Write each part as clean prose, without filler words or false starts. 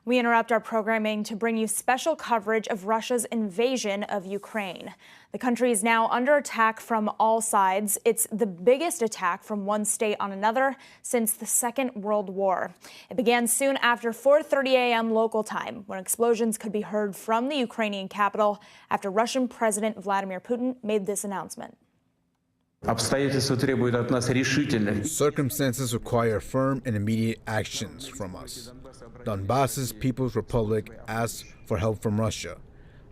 We interrupt our programming to bring you special coverage of Russia's invasion of Ukraine. The country is now under attack from all sides. It's the biggest attack from one state on another since the Second World War. It began soon after 4:30 a.m. local time, when explosions could be heard from the Ukrainian capital after Russian President Vladimir Putin made this announcement. Circumstances require firm and immediate actions from us. Donbass's People's Republic asked for help from Russia.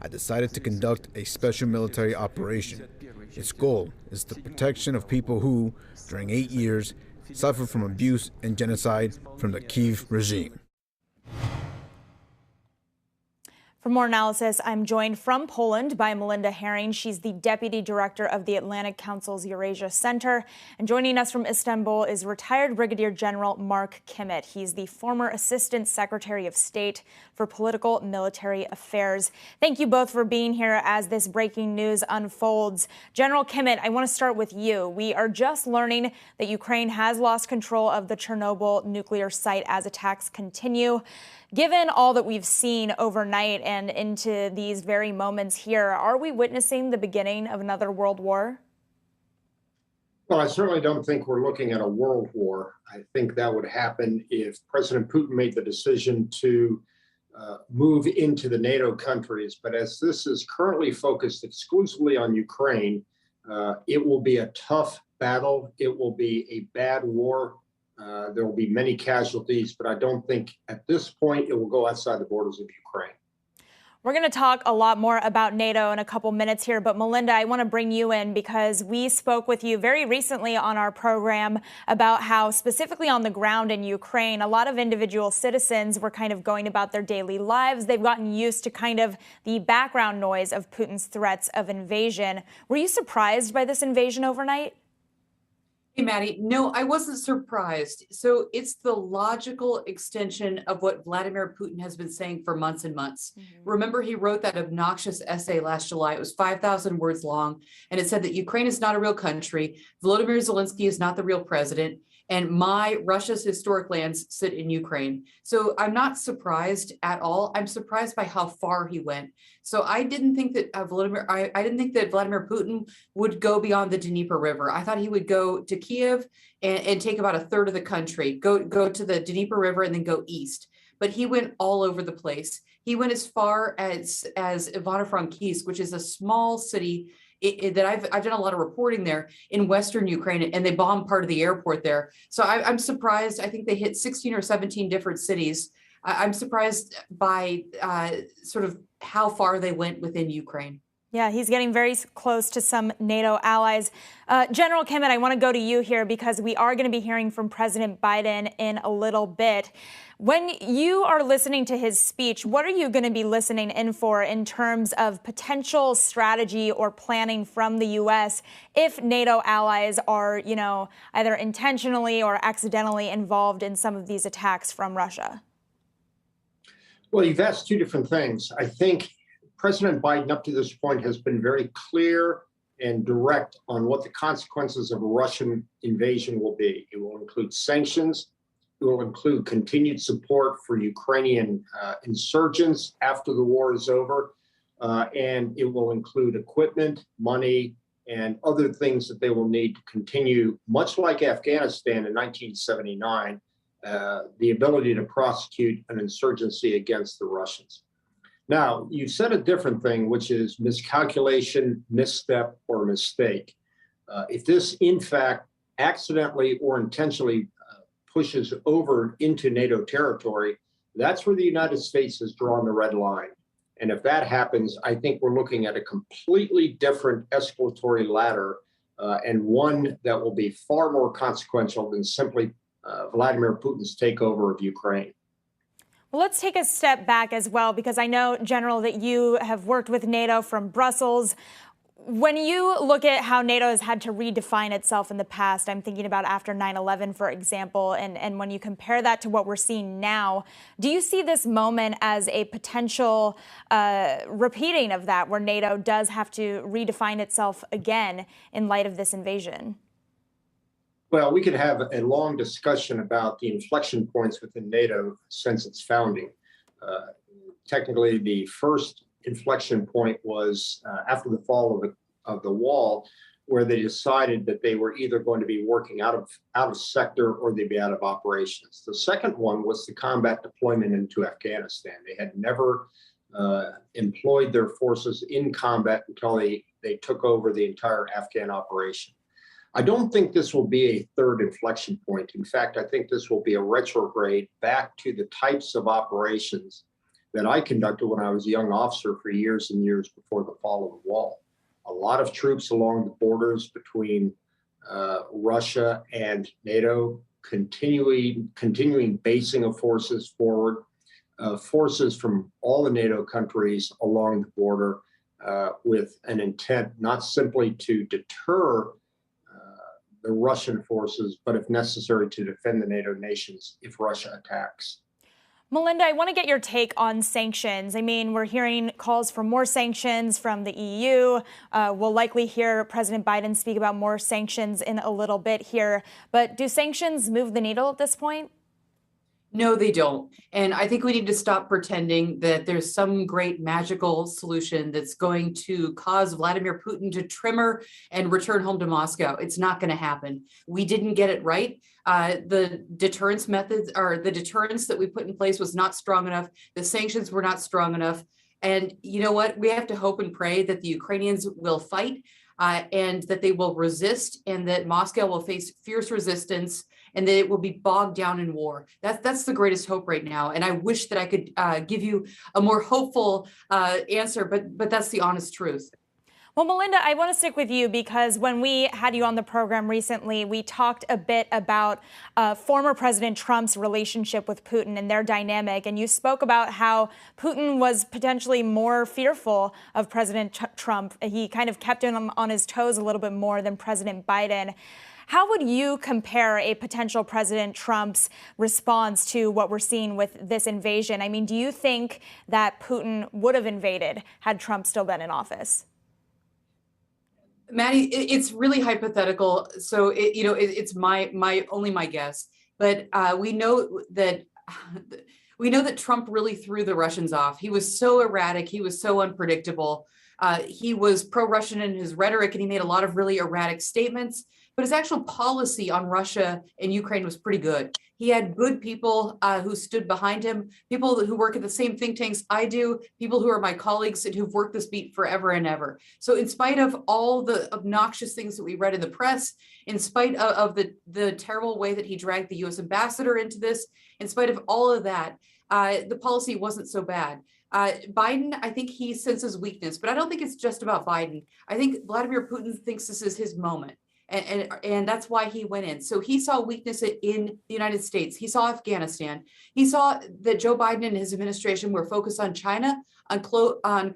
I decided to conduct a special military operation. Its goal is the protection of people who, during 8 years, suffered from abuse and genocide from the Kyiv regime. For more analysis, I'm joined from Poland by Melinda Herring. She's the Deputy Director of the Atlantic Council's Eurasia Center. And joining us from Istanbul is retired Brigadier General Mark Kimmitt. He's the former Assistant Secretary of State for Political Military Affairs. Thank you both for being here as this breaking news unfolds. General Kimmitt, I want to start with you. We are just learning that Ukraine has lost control of the Chernobyl nuclear site as attacks continue. Given all that we've seen overnight and into these very moments here, are we witnessing the beginning of another world war? Well, I certainly don't think we're looking at a world war. I think that would happen if President Putin made the decision to move into the NATO countries. But as this is currently focused exclusively on Ukraine, it will be a tough battle. It will be a bad war. There will be many casualties, but I don't think at this point it will go outside the borders of Ukraine. We're going to talk a lot more about NATO in a couple minutes here, but Melinda, I want to bring you in because we spoke with you very recently on our program about how specifically on the ground in Ukraine, a lot of individual citizens were kind of going about their daily lives. They've gotten used to kind of the background noise of Putin's threats of invasion. Were you surprised by this invasion overnight? Hey, Maddie, no, I wasn't surprised. So it's the logical extension of what Vladimir Putin has been saying for months and months. Remember, he wrote that obnoxious essay last July. It was 5,000 words long, and it said that Ukraine is not a real country. Volodymyr Zelensky is not the real president. And Russia's historic lands sit in Ukraine. So I'm not surprised at all. I'm surprised by how far he went. So I didn't think that I didn't think that Vladimir Putin would go beyond the Dnieper River. I thought he would go to Kyiv and take about a third of the country, go to the Dnieper River and then go east. But he went all over the place. He went as far as Ivano-Frankivsk, which is a small city that I've done a lot of reporting there in Western Ukraine, and they bombed part of the airport there. So I'm surprised. I think they hit 16 or 17 different cities. I'm surprised by sort of how far they went within Ukraine. Yeah, he's getting very close to some NATO allies. General Kimmitt, I want to go to you here because we are going to be hearing from President Biden in a little bit. When you are listening to his speech, what are you going to be listening in for in terms of potential strategy or planning from the U.S. if NATO allies are, either intentionally or accidentally involved in some of these attacks from Russia? Well, you've asked two different things. I think President Biden, up to this point, has been very clear and direct on what the consequences of a Russian invasion will be. It will include sanctions. It will include continued support for Ukrainian insurgents after the war is over. And it will include equipment, money, and other things that they will need to continue, much like Afghanistan in 1979, the ability to prosecute an insurgency against the Russians. Now, you said a different thing, which is miscalculation, misstep, or mistake. If this, in fact, accidentally or intentionally pushes over into NATO territory, that's where the United States has drawn the red line. And if that happens, I think we're looking at a completely different escalatory ladder and one that will be far more consequential than simply Vladimir Putin's takeover of Ukraine. Well, let's take a step back as well, because I know, General, that you have worked with NATO from Brussels. When you look at how NATO has had to redefine itself in the past, I'm thinking about after 9/11, for example, and when you compare that to what we're seeing now, do you see this moment as a potential repeating of that, where NATO does have to redefine itself again in light of this invasion? Well, we could have a long discussion about the inflection points within NATO since its founding. Technically, the first inflection point was after the fall of the wall, where they decided that they were either going to be working out of sector or they'd be out of operations. The second one was the combat deployment into Afghanistan. They had never employed their forces in combat until they took over the entire Afghan operation. I don't think this will be a third inflection point. In fact, I think this will be a retrograde back to the types of operations that I conducted when I was a young officer for years and years before the fall of the wall. A lot of troops along the borders between Russia and NATO, continuing basing of forces forward, forces from all the NATO countries along the border with an intent not simply to deter the Russian forces, but if necessary to defend the NATO nations if Russia attacks. Melinda, I want to get your take on sanctions. I mean, we're hearing calls for more sanctions from the EU. We'll likely hear President Biden speak about more sanctions in a little bit here. But do sanctions move the needle at this point? No, they don't. And I think we need to stop pretending that there's some great magical solution that's going to cause Vladimir Putin to tremor and return home to Moscow. It's not going to happen. We didn't get it right. The deterrence methods or the deterrence that we put in place was not strong enough. The sanctions were not strong enough. And you know what? We have to hope and pray that the Ukrainians will fight and that they will resist and that Moscow will face fierce resistance and that it will be bogged down in war. That's the greatest hope right now. And I wish that I could give you a more hopeful answer, but that's the honest truth. Well, Melinda, I want to stick with you because when we had you on the program recently, we talked a bit about former President Trump's relationship with Putin and their dynamic. And you spoke about how Putin was potentially more fearful of President Trump. He kind of kept him on his toes a little bit more than President Biden. How would you compare a potential President Trump's response to what we're seeing with this invasion? I mean, do you think that Putin would have invaded had Trump still been in office? Maddie, it's really hypothetical. So, it's my guess. But we know that Trump really threw the Russians off. He was so erratic. He was so unpredictable. He was pro-Russian in his rhetoric, and he made a lot of really erratic statements. But his actual policy on Russia and Ukraine was pretty good. He had good people who stood behind him, people who work at the same think tanks I do, people who are my colleagues and who've worked this beat forever and ever. So in spite of all the obnoxious things that we read in the press, in spite of the terrible way that he dragged the U.S. ambassador into this, in spite of all of that, the policy wasn't so bad. Biden, I think he senses weakness, but I don't think it's just about Biden. I think Vladimir Putin thinks this is his moment. And that's why he went in. So he saw weakness in the United States. He saw Afghanistan. He saw that Joe Biden and his administration were focused on China, on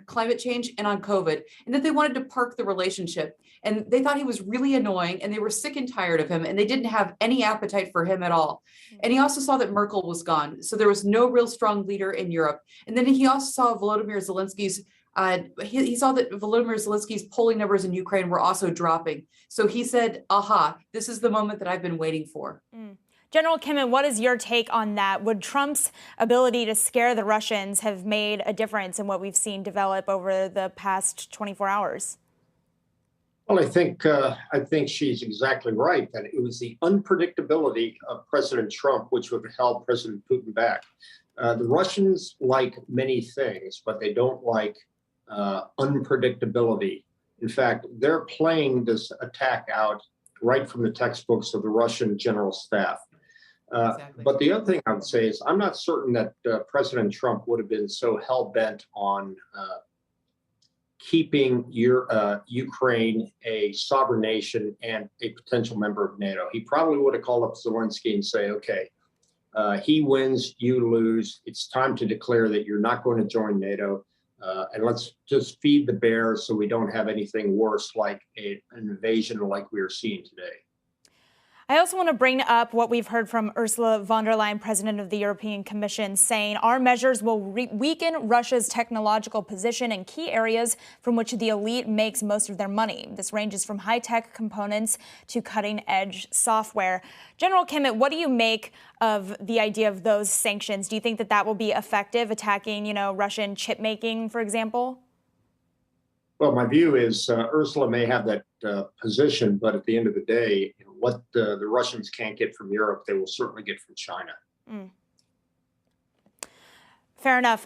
climate change, and on COVID, and that they wanted to park the relationship. And they thought he was really annoying, and they were sick and tired of him, and they didn't have any appetite for him at all. And he also saw that Merkel was gone. So there was no real strong leader in Europe. And then he also saw Volodymyr Zelensky's he saw that Volodymyr Zelensky's polling numbers in Ukraine were also dropping. So he said, aha, this is the moment that I've been waiting for. General Kimmon, what is your take on that? Would Trump's ability to scare the Russians have made a difference in what we've seen develop over the past 24 hours? Well, I think she's exactly right that it was the unpredictability of President Trump which would have held President Putin back. The Russians like many things, but they don't like unpredictability. In fact, they're playing this attack out right from the textbooks of the Russian general staff. Exactly. But the other thing I would say is I'm not certain that President Trump would have been so hell-bent on keeping Ukraine a sovereign nation and a potential member of NATO. He probably would have called up Zelensky and say, okay, he wins, you lose. It's time to declare that you're not going to join NATO. And let's just feed the bears so we don't have anything worse like an invasion like we are seeing today. I also want to bring up what we've heard from Ursula von der Leyen, President of the European Commission, saying our measures will weaken Russia's technological position in key areas from which the elite makes most of their money. This ranges from high-tech components to cutting-edge software. General Kimmett, what do you make of the idea of those sanctions? Do you think that that will be effective, attacking, Russian chip making, for example? Well, my view is Ursula may have that position, but at the end of the day, what the Russians can't get from Europe, they will certainly get from China. Fair enough.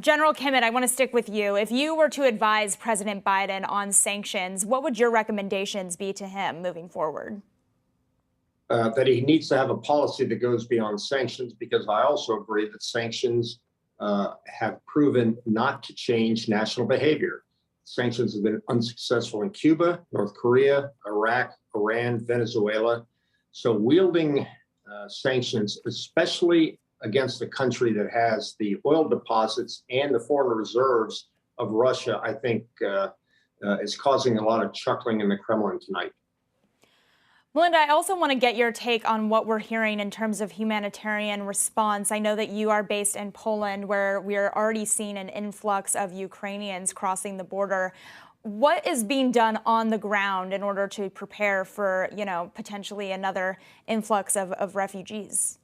General Kimmett, I want to stick with you. If you were to advise President Biden on sanctions, what would your recommendations be to him moving forward? That he needs to have a policy that goes beyond sanctions, because I also agree that sanctions have proven not to change national behavior. Sanctions have been unsuccessful in Cuba, North Korea, Iraq, Iran, Venezuela. So wielding sanctions, especially against a country that has the oil deposits and the foreign reserves of Russia, I think is causing a lot of chuckling in the Kremlin tonight. Melinda, I also want to get your take on what we're hearing in terms of humanitarian response. I know that you are based in Poland, where we are already seeing an influx of Ukrainians crossing the border. What is being done on the ground in order to prepare for, potentially another influx of refugees?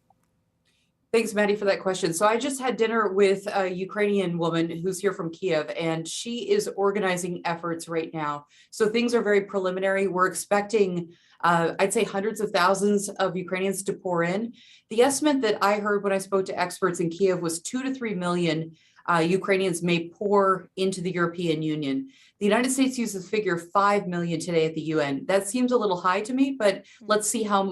Thanks, Maddie, for that question. So I just had dinner with a Ukrainian woman who's here from Kyiv, and she is organizing efforts right now. So things are very preliminary. We're expecting, I'd say, hundreds of thousands of Ukrainians to pour in. The estimate that I heard when I spoke to experts in Kyiv was 2 to 3 million Ukrainians may pour into the European Union. The United States uses the figure 5 million today at the UN. That seems a little high to me, but let's see how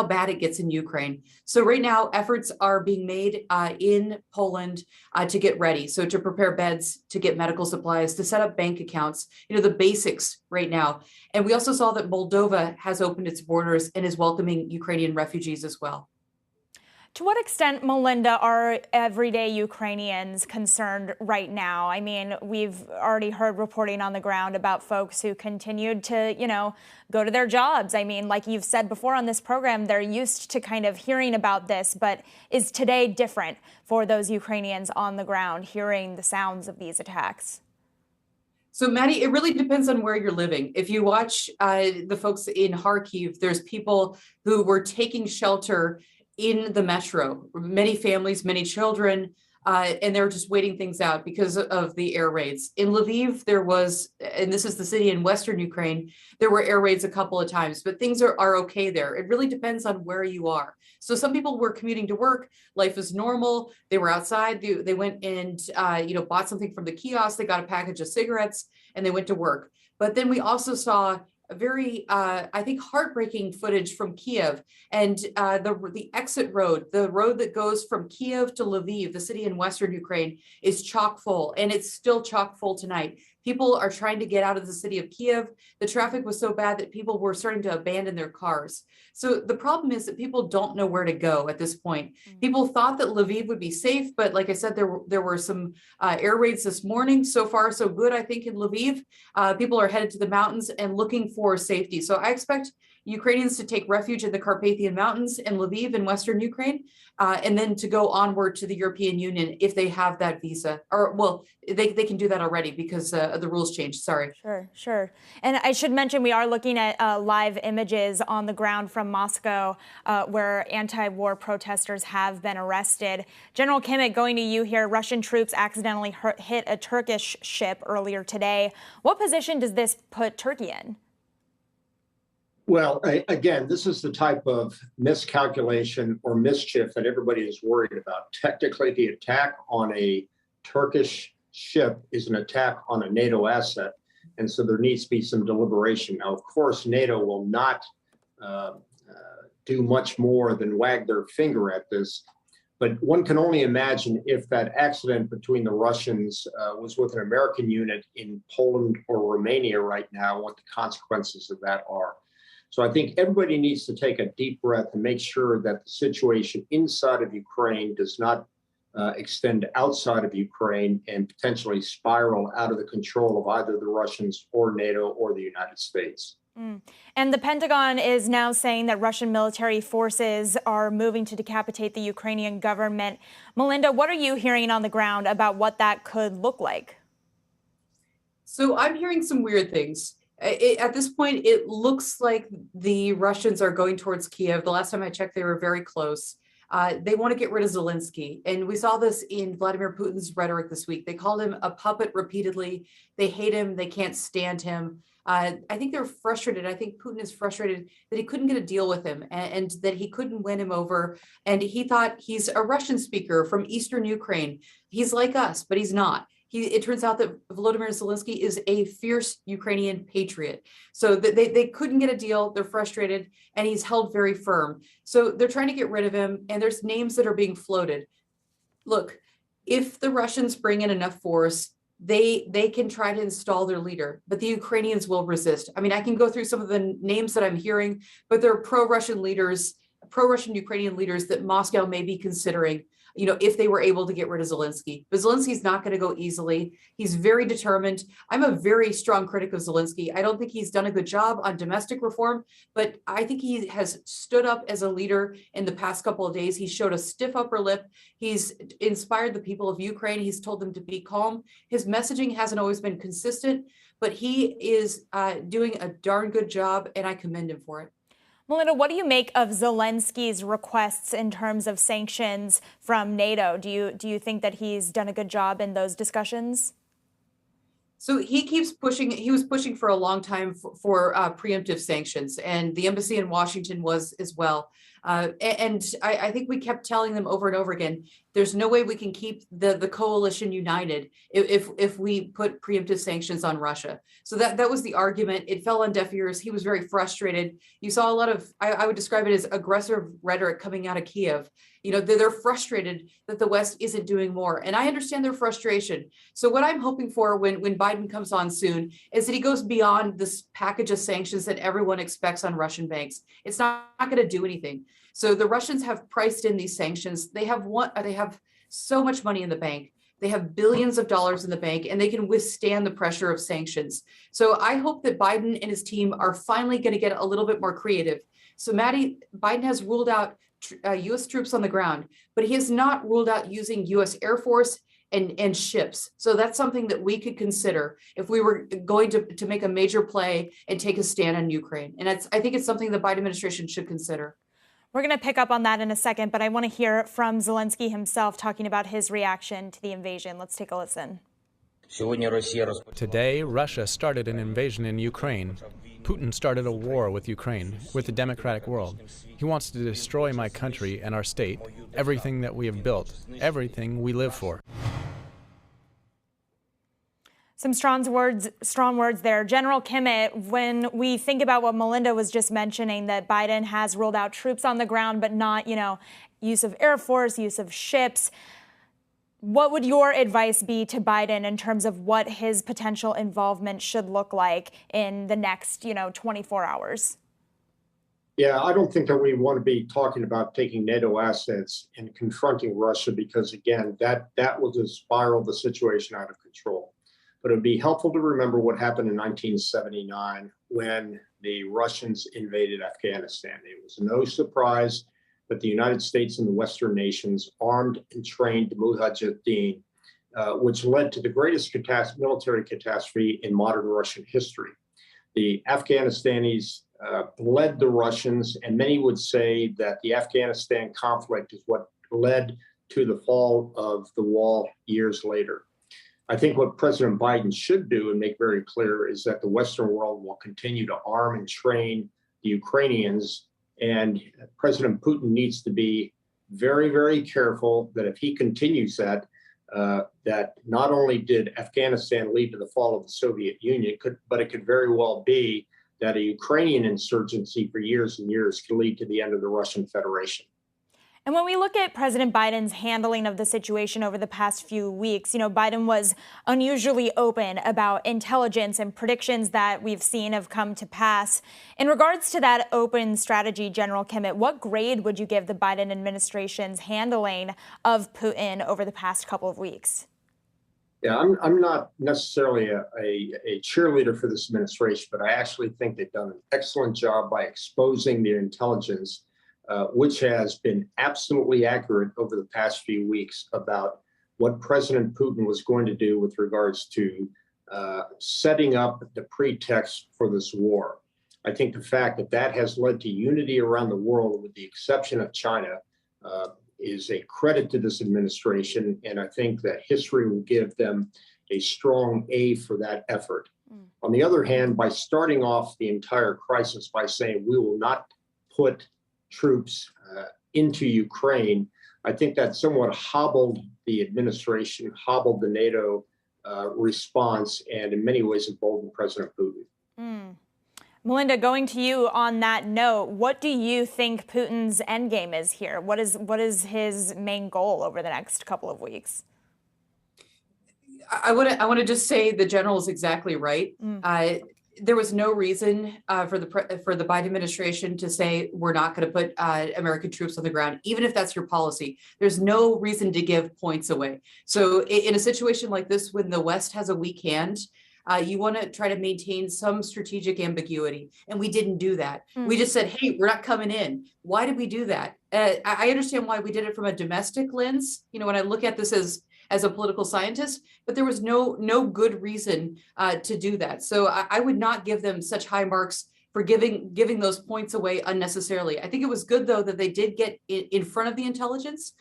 bad it gets in Ukraine. So right now, efforts are being made in Poland to get ready. So to prepare beds, to get medical supplies, to set up bank accounts, the basics right now. And we also saw that Moldova has opened its borders and is welcoming Ukrainian refugees as well. To what extent, Melinda, are everyday Ukrainians concerned right now? I mean, we've already heard reporting on the ground about folks who continued to, go to their jobs. I mean, like you've said before on this program, they're used to kind of hearing about this, but is today different for those Ukrainians on the ground hearing the sounds of these attacks? So, Maddie, it really depends on where you're living. If you watch the folks in Kharkiv, there's people who were taking shelter in the metro, many families, many children, and they're just waiting things out because of the air raids. In Lviv, there was, and this is the city in Western Ukraine, there were air raids a couple of times, but things are okay there. It really depends on where you are. So some people were commuting to work, life is normal, they were outside, they went and bought something from the kiosk, they got a package of cigarettes, and they went to work. But then we also saw a very, I think, heartbreaking footage from Kyiv, and the exit road, the road that goes from Kyiv to Lviv, the city in Western Ukraine, is chock full, and it's still chock full tonight. People are trying to get out of the city of Kyiv. The traffic was so bad that people were starting to abandon their cars. So the problem is that people don't know where to go at this point. People thought that Lviv would be safe, but like I said, there were some air raids this morning. So far, so good, I think, in Lviv. People are headed to the mountains and looking for safety. So I expect Ukrainians to take refuge in the Carpathian Mountains and Lviv in Western Ukraine, and then to go onward to the European Union if they have that visa. Or, well, they can do that already because the rules changed. Sorry. Sure. And I should mention we are looking at live images on the ground from Moscow where anti-war protesters have been arrested. General Kimmett, going to you here, Russian troops accidentally hit a Turkish ship earlier today. What position does this put Turkey in? Well, again, this is the type of miscalculation or mischief that everybody is worried about. Technically, the attack on a Turkish ship is an attack on a NATO asset, and so there needs to be some deliberation. Now, of course, NATO will not do much more than wag their finger at this, but one can only imagine if that accident between the Russians was with an American unit in Poland or Romania right now, what the consequences of that are. So I think everybody needs to take a deep breath and make sure that the situation inside of Ukraine does not extend outside of Ukraine and potentially spiral out of the control of either the Russians or NATO or the United States. And the Pentagon is now saying that Russian military forces are moving to decapitate the Ukrainian government. Melinda, what are you hearing on the ground about what that could look like? So I'm hearing some weird things. At this point, it looks like the Russians are going towards Kyiv. The last time I checked, they were very close. They want to get rid of Zelensky. And we saw this in Vladimir Putin's rhetoric this week. They called him a puppet repeatedly. They hate him. They can't stand him. I think they're frustrated. I think Putin is frustrated that he couldn't get a deal with him and that he couldn't win him over. And he thought he's a Russian speaker from Eastern Ukraine. He's like us, but he's not. It turns out that Volodymyr Zelensky is a fierce Ukrainian patriot. So they couldn't get a deal. They're frustrated, and he's held very firm. So they're trying to get rid of him, and there's names that are being floated. Look, if the Russians bring in enough force, they can try to install their leader, but the Ukrainians will resist. I mean, I can go through some of the names that I'm hearing, but they're pro-Russian leaders, pro-Russian Ukrainian leaders that Moscow may be considering, you know, if they were able to get rid of Zelensky. But Zelensky's not going to go easily. He's very determined. I'm a very strong critic of Zelensky. I don't think he's done a good job on domestic reform, but I think he has stood up as a leader in the past couple of days. He showed a stiff upper lip. He's inspired the people of Ukraine. He's told them to be calm. His messaging hasn't always been consistent, but he is doing a darn good job, and I commend him for it. Melinda, what do you make of Zelensky's requests in terms of sanctions from NATO? Do you think that he's done a good job in those discussions? So he keeps pushing. He was pushing for a long time for preemptive sanctions, and the embassy in Washington was as well. And I think we kept telling them over and over again, there's no way we can keep the coalition united if we put preemptive sanctions on Russia. So that was the argument. It fell on deaf ears. He was very frustrated. You saw a lot of, I would describe it as aggressive rhetoric coming out of Kyiv. You know, they're frustrated that the West isn't doing more. And I understand their frustration. So what I'm hoping for when Biden comes on soon is that he goes beyond this package of sanctions that everyone expects on Russian banks. It's not going to do anything. So the Russians have priced in these sanctions. They have so much money in the bank. They have billions of dollars in the bank, and they can withstand the pressure of sanctions. So I hope that Biden and his team are finally going to get a little bit more creative. So Maddie, Biden has ruled out U.S. troops on the ground, but he has not ruled out using U.S. Air Force and ships. So that's something that we could consider if we were going to make a major play and take a stand on Ukraine. And I think it's something the Biden administration should consider. We're going to pick up on that in a second, but I want to hear from Zelensky himself talking about his reaction to the invasion. Let's take a listen. Today, Russia started an invasion in Ukraine. Putin started a war with Ukraine, with the democratic world. He wants to destroy my country and our state, everything that we have built, everything we live for. Some strong words there. General Kimmett, when we think about what Melinda was just mentioning, that Biden has ruled out troops on the ground, but not, use of Air Force, use of ships. What would your advice be to Biden in terms of what his potential involvement should look like in the next, 24 hours? Yeah, I don't think that we want to be talking about taking NATO assets and confronting Russia because, again, that will just spiral the situation out of control. But it would be helpful to remember what happened in 1979 when the Russians invaded Afghanistan. It was no surprise that the United States and the Western nations armed and trained Mujahideen, which led to the greatest military catastrophe in modern Russian history. The Afghanistan led the Russians, and many would say that the Afghanistan conflict is what led to the fall of the wall years later. I think what President Biden should do and make very clear is that the Western world will continue to arm and train the Ukrainians. And President Putin needs to be very, very careful that if he continues that, that not only did Afghanistan lead to the fall of the Soviet Union, but it could very well be that a Ukrainian insurgency for years and years could lead to the end of the Russian Federation. And when we look at President Biden's handling of the situation over the past few weeks, Biden was unusually open about intelligence and predictions that we've seen have come to pass. In regards to that open strategy, General Kimmett, what grade would you give the Biden administration's handling of Putin over the past couple of weeks? Yeah, I'm not necessarily a cheerleader for this administration, but I actually think they've done an excellent job by exposing their intelligence, which has been absolutely accurate over the past few weeks about what President Putin was going to do with regards to setting up the pretext for this war. I think the fact that that has led to unity around the world, with the exception of China, is a credit to this administration, and I think that history will give them a strong A for that effort. On the other hand, by starting off the entire crisis by saying we will not put troops into Ukraine, I think that somewhat hobbled the administration, hobbled the NATO response, and in many ways emboldened President Putin. Melinda, going to you on that note, what do you think Putin's endgame is here? What is his main goal over the next couple of weeks? I want to just say the general is exactly right. There was no reason for the Biden administration to say we're not going to put American troops on the ground, even if that's your policy. There's no reason to give points away. So in a situation like this, when the West has a weak hand, you want to try to maintain some strategic ambiguity. And we didn't do that. We just said, hey, we're not coming in. Why did we do that? I understand why we did it from a domestic lens. You know, when I look at this as a political scientist, but there was no good reason to do that. So I would not give them such high marks for giving those points away unnecessarily. I think it was good, though, that they did get in front of the intelligence.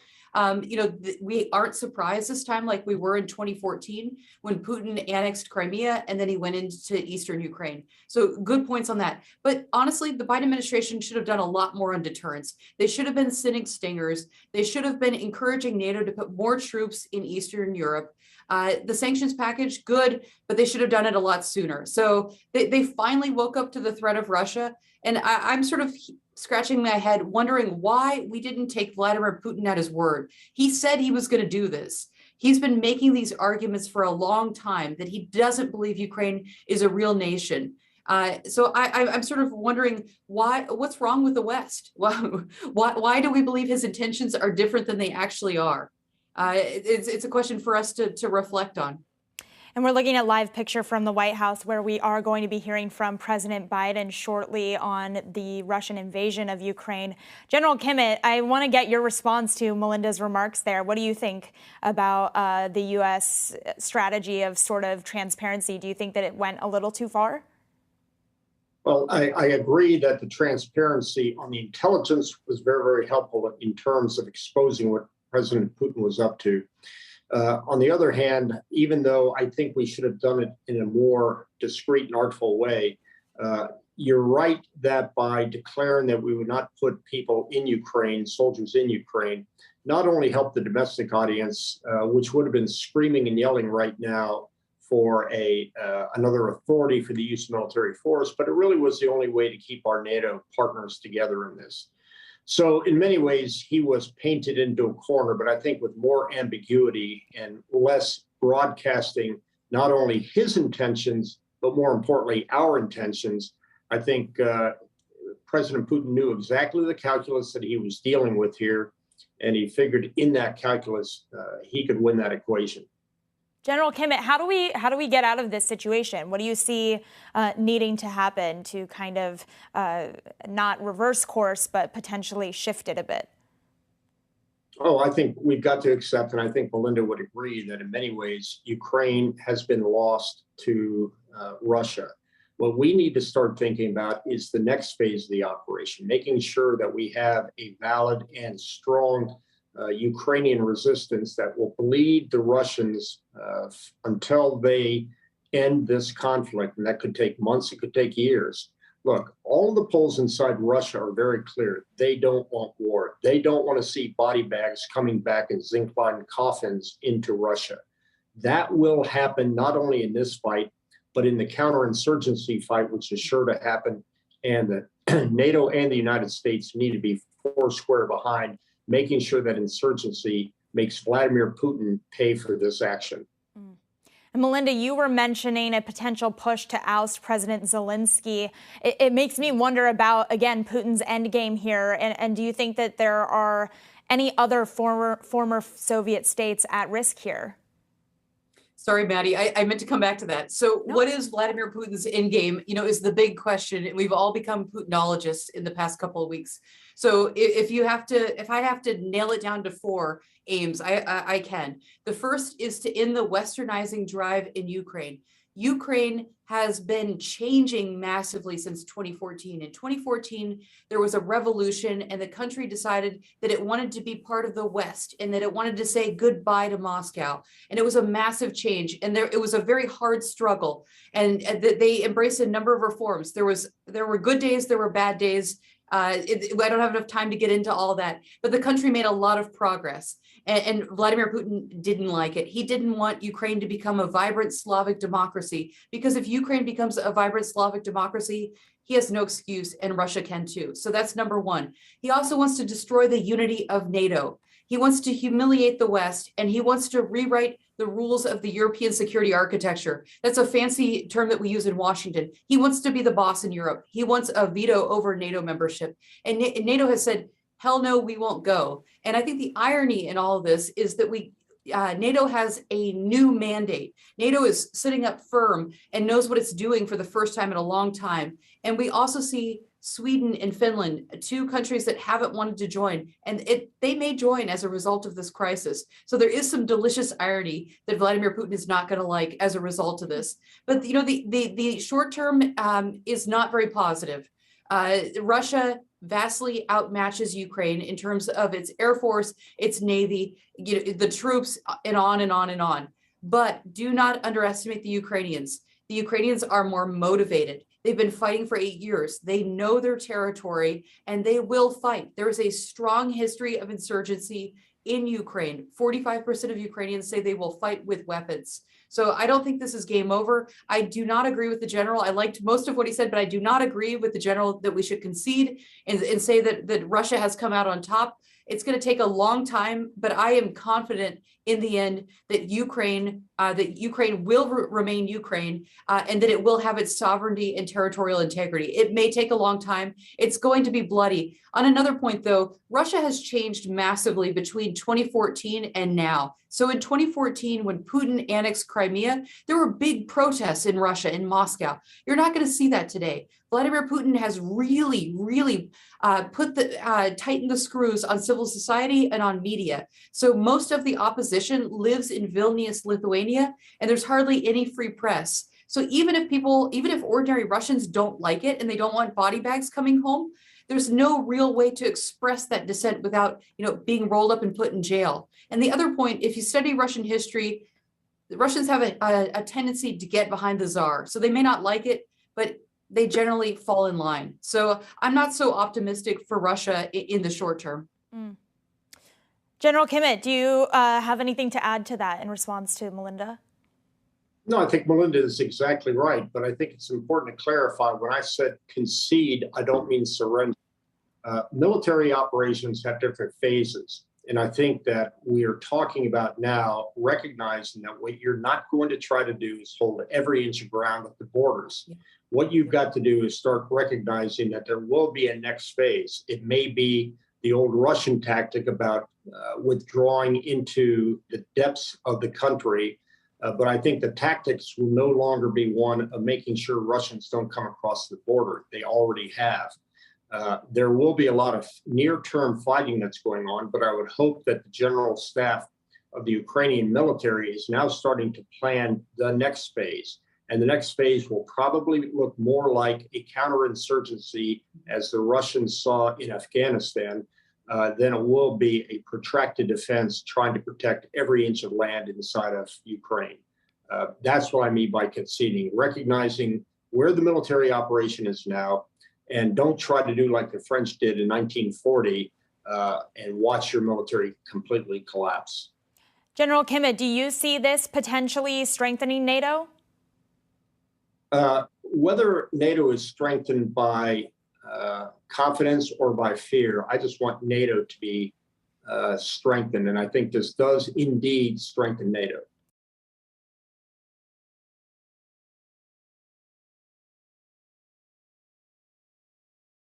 We aren't surprised this time like we were in 2014 when Putin annexed Crimea and then he went into eastern Ukraine. So good points on that. But honestly, the Biden administration should have done a lot more on deterrence. They should have been sending stingers. They should have been encouraging NATO to put more troops in Eastern Europe. The sanctions package, good, but they should have done it a lot sooner. So they finally woke up to the threat of Russia. And I'm sort of scratching my head, wondering why we didn't take Vladimir Putin at his word. He said he was going to do this. He's been making these arguments for a long time that he doesn't believe Ukraine is a real nation. So I'm sort of wondering what's wrong with the West? Why do we believe his intentions are different than they actually are? It's a question for us to reflect on. And we're looking at live picture from the White House, where we are going to be hearing from President Biden shortly on the Russian invasion of Ukraine. General Kimmett, I want to get your response to Melinda's remarks there. What do you think about the U.S. strategy of sort of transparency? Do you think that it went a little too far? Well, I agree that the transparency on the intelligence was very, very helpful in terms of exposing what President Putin was up to. On the other hand, even though I think we should have done it in a more discreet and artful way, you're right that by declaring that we would not put people in Ukraine, soldiers in Ukraine, not only helped the domestic audience, which would have been screaming and yelling right now for another authority for the use of military force, but it really was the only way to keep our NATO partners together in this. So in many ways, he was painted into a corner, but I think with more ambiguity and less broadcasting, not only his intentions, but more importantly, our intentions, I think President Putin knew exactly the calculus that he was dealing with here, and he figured in that calculus, he could win that equation. General Kimmett, how do we get out of this situation? What do you see needing to happen to kind of not reverse course, but potentially shift it a bit? Oh, I think we've got to accept, and I think Melinda would agree, that in many ways, Ukraine has been lost to Russia. What we need to start thinking about is the next phase of the operation, making sure that we have a valid and strong Ukrainian resistance that will bleed the Russians until they end this conflict. And that could take months, it could take years. Look, all the polls inside Russia are very clear. They don't want war. They don't want to see body bags coming back in zinc-lined coffins into Russia. That will happen not only in this fight, but in the counterinsurgency fight, which is sure to happen. And that NATO and the United States need to be foursquare behind making sure that insurgency makes Vladimir Putin pay for this action. And Melinda, you were mentioning a potential push to oust President Zelensky. It makes me wonder about, again, Putin's endgame here. And do you think that there are any other former Soviet states at risk here? Sorry, Maddie, I meant to come back to that. So No. what is Vladimir Putin's endgame, is the big question. And we've all become Putinologists in the past couple of weeks. So if I have to nail it down to 4 aims, I can. The first is to end the westernizing drive in Ukraine. Ukraine has been changing massively since 2014. In 2014, there was a revolution and the country decided that it wanted to be part of the West and that it wanted to say goodbye to Moscow. And it was a massive change. And it was a very hard struggle. And they embraced a number of reforms. There were good days, there were bad days. I don't have enough time to get into all that, but the country made a lot of progress. And Vladimir Putin didn't like it. He didn't want Ukraine to become a vibrant Slavic democracy, because if Ukraine becomes a vibrant Slavic democracy, he has no excuse, and Russia can too. So that's number one. He also wants to destroy the unity of NATO. He wants to humiliate the West, and he wants to rewrite the rules of the European security architecture. That's a fancy term that we use in Washington. He wants to be the boss in Europe. He wants a veto over NATO membership. And NATO has said, hell no, we won't go. And I think the irony in all of this is that NATO has a new mandate. NATO is sitting up firm and knows what it's doing for the first time in a long time. And we also see Sweden and Finland, 2 countries that haven't wanted to join, and they may join as a result of this crisis. So there is some delicious irony that Vladimir Putin is not going to like as a result of this. But the short term is not very positive. Russia vastly outmatches Ukraine in terms of its air force, its navy, the troops, and on and on and on. But do not underestimate the Ukrainians. The Ukrainians are more motivated. They've been fighting for 8 years. They know their territory and they will fight. There is a strong history of insurgency in Ukraine. 45% of Ukrainians say they will fight with weapons. So I don't think this is game over. I do not agree with the general. I liked most of what he said, but I do not agree with the general that we should concede and say that Russia has come out on top. It's going to take a long time, but I am confident in the end that Ukraine will remain Ukraine, and that it will have its sovereignty and territorial integrity. It may take a long time. It's going to be bloody. On another point, though, Russia has changed massively between 2014 and now. So in 2014, when Putin annexed Crimea, there were big protests in Russia, in Moscow. You're not going to see that today. Vladimir Putin has really tightened the screws on civil society and on media. So most of the opposition lives in Vilnius, Lithuania, and there's hardly any free press. So even if ordinary Russians don't like it and they don't want body bags coming home, there's no real way to express that dissent without, being rolled up and put in jail. And the other point, if you study Russian history, the Russians have a tendency to get behind the czar. So they may not like it, but they generally fall in line. So I'm not so optimistic for Russia in the short term. General Kimmett, do you have anything to add to that in response to Melinda? No, I think Melinda is exactly right, but I think it's important to clarify, when I said concede, I don't mean surrender. Military operations have different phases. And I think that we are talking about now recognizing that what you're not going to try to do is hold every inch of ground at the borders. Yeah. What you've got to do is start recognizing that there will be a next phase. It may be the old Russian tactic about withdrawing into the depths of the country. But I think the tactics will no longer be one of making sure Russians don't come across the border. They already have. There will be a lot of near-term fighting that's going on, but I would hope that the general staff of the Ukrainian military is now starting to plan the next phase. And the next phase will probably look more like a counterinsurgency, as the Russians saw in Afghanistan, than it will be a protracted defense trying to protect every inch of land inside of Ukraine. That's what I mean by conceding, recognizing where the military operation is now, and don't try to do like the French did in 1940 and watch your military completely collapse. General Kimmett, do you see this potentially strengthening NATO? Whether NATO is strengthened by confidence or by fear, I just want NATO to be strengthened. And I think this does indeed strengthen NATO.